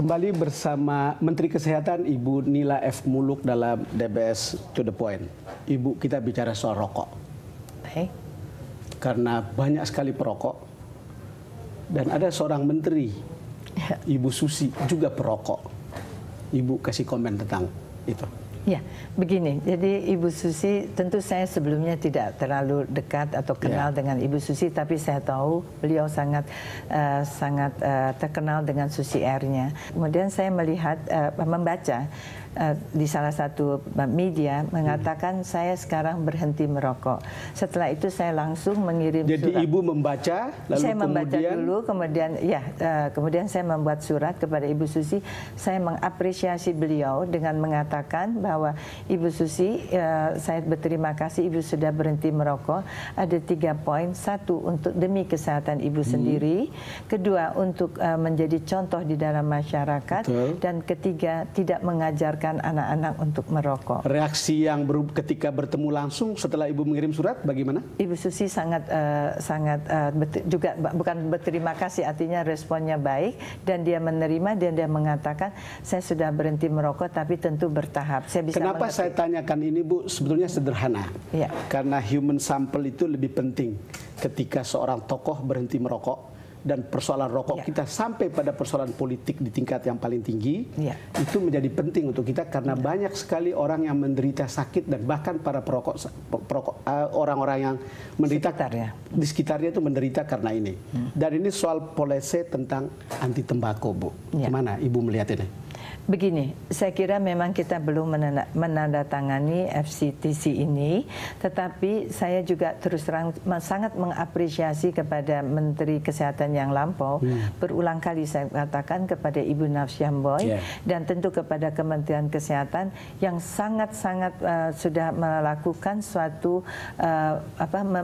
Kembali bersama Menteri Kesehatan Ibu Nila F. Muluk dalam DBS To The Point. Ibu, kita bicara soal rokok. Baik. Karena banyak sekali perokok. Dan ada seorang menteri, Ibu Susi, juga perokok. Ibu kasih komen tentang itu. Ya, begini. Jadi Ibu Susi, tentu saya sebelumnya tidak terlalu dekat atau kenal dengan Ibu Susi, tapi saya tahu beliau sangat terkenal dengan Susi Air-nya. Kemudian saya melihat, membaca di salah satu media mengatakan saya sekarang berhenti merokok. Setelah itu saya langsung mengirim surat. Jadi Ibu membaca, lalu saya membaca dulu, kemudian saya membuat surat kepada Ibu Susi. Saya mengapresiasi beliau dengan mengatakan bahwa Ibu Susi, saya berterima kasih Ibu sudah berhenti merokok. Ada 3 poin. 1, untuk demi kesehatan Ibu sendiri. Kedua, untuk menjadi contoh di dalam masyarakat. Betul. Dan ketiga, tidak mengajarkan anak-anak untuk merokok. Reaksi yang ketika bertemu langsung setelah Ibu mengirim surat bagaimana? Ibu Susi juga bukan berterima kasih, artinya responnya baik dan dia menerima dan dia mengatakan saya sudah berhenti merokok tapi tentu bertahap. Saya bisa Kenapa saya tanyakan ini, Bu? Sebetulnya sederhana. Ya. Karena human sample itu lebih penting ketika seorang tokoh berhenti merokok. Dan persoalan rokok kita sampai pada persoalan politik di tingkat yang paling tinggi, itu menjadi penting untuk kita karena banyak sekali orang yang menderita sakit dan bahkan para perokok orang-orang yang menderita di sekitarnya itu menderita karena ini. Dan ini soal polisi tentang anti tembakau, Bu. Gimana Ibu melihat ini? Begini, saya kira memang kita belum menandatangani FCTC ini, tetapi saya juga terus terang sangat mengapresiasi kepada Menteri Kesehatan yang lampau. Berulang kali saya katakan kepada Ibu Nafsyah Boy dan tentu kepada Kementerian Kesehatan yang sangat-sangat sudah melakukan suatu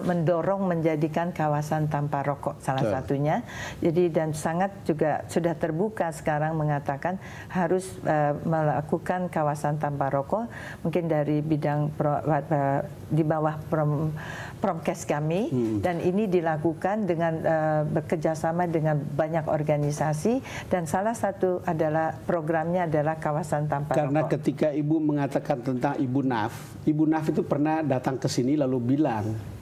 mendorong menjadikan kawasan tanpa rokok salah satunya. Jadi dan sangat juga sudah terbuka sekarang mengatakan harus melakukan kawasan tanpa rokok, mungkin dari bidang di bawah Promkes kami, dan ini dilakukan dengan bekerjasama dengan banyak organisasi dan salah satu adalah programnya adalah kawasan tanpa rokok. Karena ketika Ibu mengatakan tentang Ibu Naf itu pernah datang ke sini lalu bilang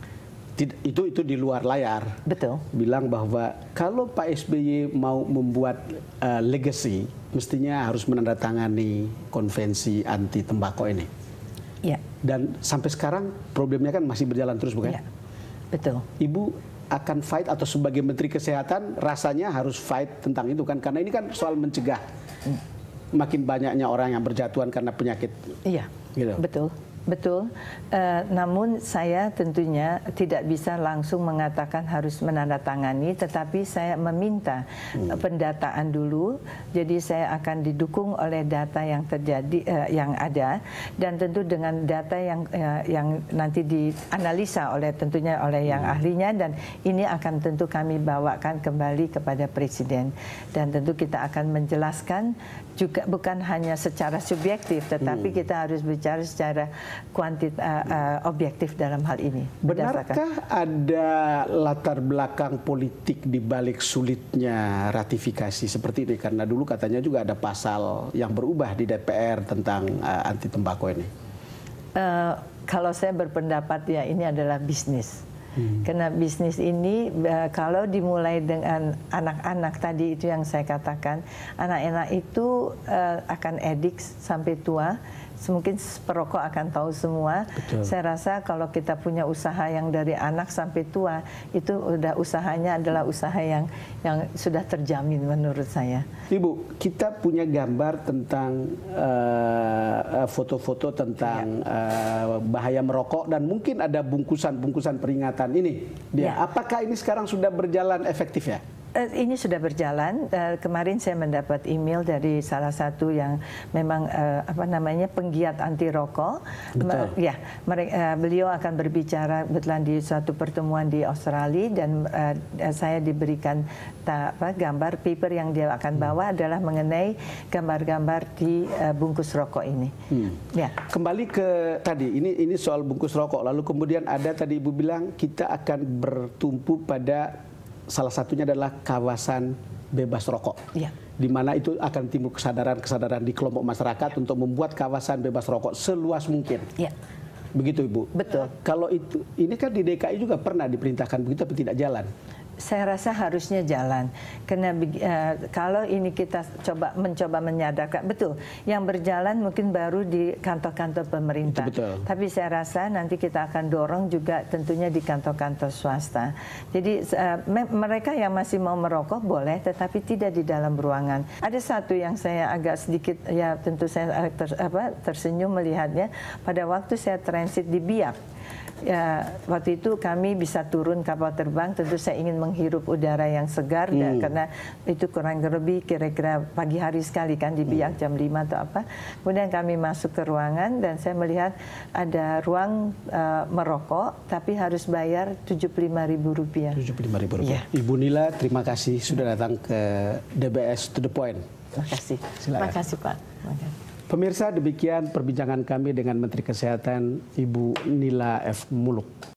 itu di luar layar. Betul. Bilang bahwa kalau Pak SBY mau membuat legacy, mestinya harus menandatangani konvensi anti tembakau ini. Ya. Dan sampai sekarang problemnya kan masih berjalan terus, bukan? Ya. Betul. Ibu akan fight atau sebagai Menteri Kesehatan rasanya harus fight tentang itu kan? Karena ini kan soal mencegah makin banyaknya orang yang berjatuhan karena penyakit. Iya. Gitu. Betul. Betul, namun saya tentunya tidak bisa langsung mengatakan harus menandatangani, tetapi saya meminta pendataan dulu. Jadi saya akan didukung oleh data yang terjadi, yang ada, dan tentu dengan data yang nanti dianalisa oleh tentunya oleh yang ahlinya, dan ini akan tentu kami bawakan kembali kepada Presiden. Dan tentu kita akan menjelaskan juga bukan hanya secara subjektif, tetapi kita harus bicara secara objektif dalam hal ini. Benarkah ada latar belakang politik di balik sulitnya ratifikasi seperti ini? Karena dulu katanya juga ada pasal yang berubah di DPR tentang anti tembakau ini. Kalau saya berpendapat ya ini adalah bisnis. Karena bisnis ini kalau dimulai dengan anak-anak tadi itu yang saya katakan, anak-anak itu akan edik sampai tua. Mungkin perokok akan tahu semua. Betul. Saya rasa kalau kita punya usaha yang dari anak sampai tua, itu udah usahanya adalah usaha yang sudah terjamin menurut saya. Ibu, kita punya gambar tentang foto-foto tentang bahaya merokok dan mungkin ada bungkusan-bungkusan peringatan ini. Apakah ini sekarang sudah berjalan efektif ya? Ini sudah berjalan. Kemarin saya mendapat email dari salah satu yang memang penggiat anti rokok. Ya, beliau akan berbicara kebetulan di suatu pertemuan di Australia dan saya diberikan gambar paper yang dia akan bawa adalah mengenai gambar-gambar di bungkus rokok ini. Ya. Kembali ke tadi ini soal bungkus rokok. Lalu kemudian ada tadi Ibu bilang kita akan bertumpu pada salah satunya adalah kawasan bebas rokok. Ya. Di mana itu akan timbul kesadaran di kelompok masyarakat untuk membuat kawasan bebas rokok seluas mungkin. Ya. Begitu Ibu. Betul. Kalau itu, ini kan di DKI juga pernah diperintahkan begitu, tapi tidak jalan. Saya rasa harusnya jalan, karena kalau ini kita mencoba menyadarkan, betul, yang berjalan mungkin baru di kantor-kantor pemerintah. Betul. Tapi saya rasa nanti kita akan dorong juga tentunya di kantor-kantor swasta. Jadi mereka yang masih mau merokok boleh, tetapi tidak di dalam ruangan. Ada satu yang saya agak sedikit, ya tentu saya tersenyum melihatnya, pada waktu saya transit di Biak. Ya, waktu itu kami bisa turun kapal terbang, tentu saya ingin menghirup udara yang segar, karena itu kurang lebih kira-kira pagi hari sekali kan di Biak jam 5 atau apa. Kemudian kami masuk ke ruangan dan saya melihat ada ruang merokok, tapi harus bayar Rp75.000. Rp75.000. Ya. Ibu Nila, terima kasih sudah datang ke DBS To The Point. Terima kasih. Terima kasih Pak. Pemirsa, demikian perbincangan kami dengan Menteri Kesehatan Ibu Nila F. Muluk.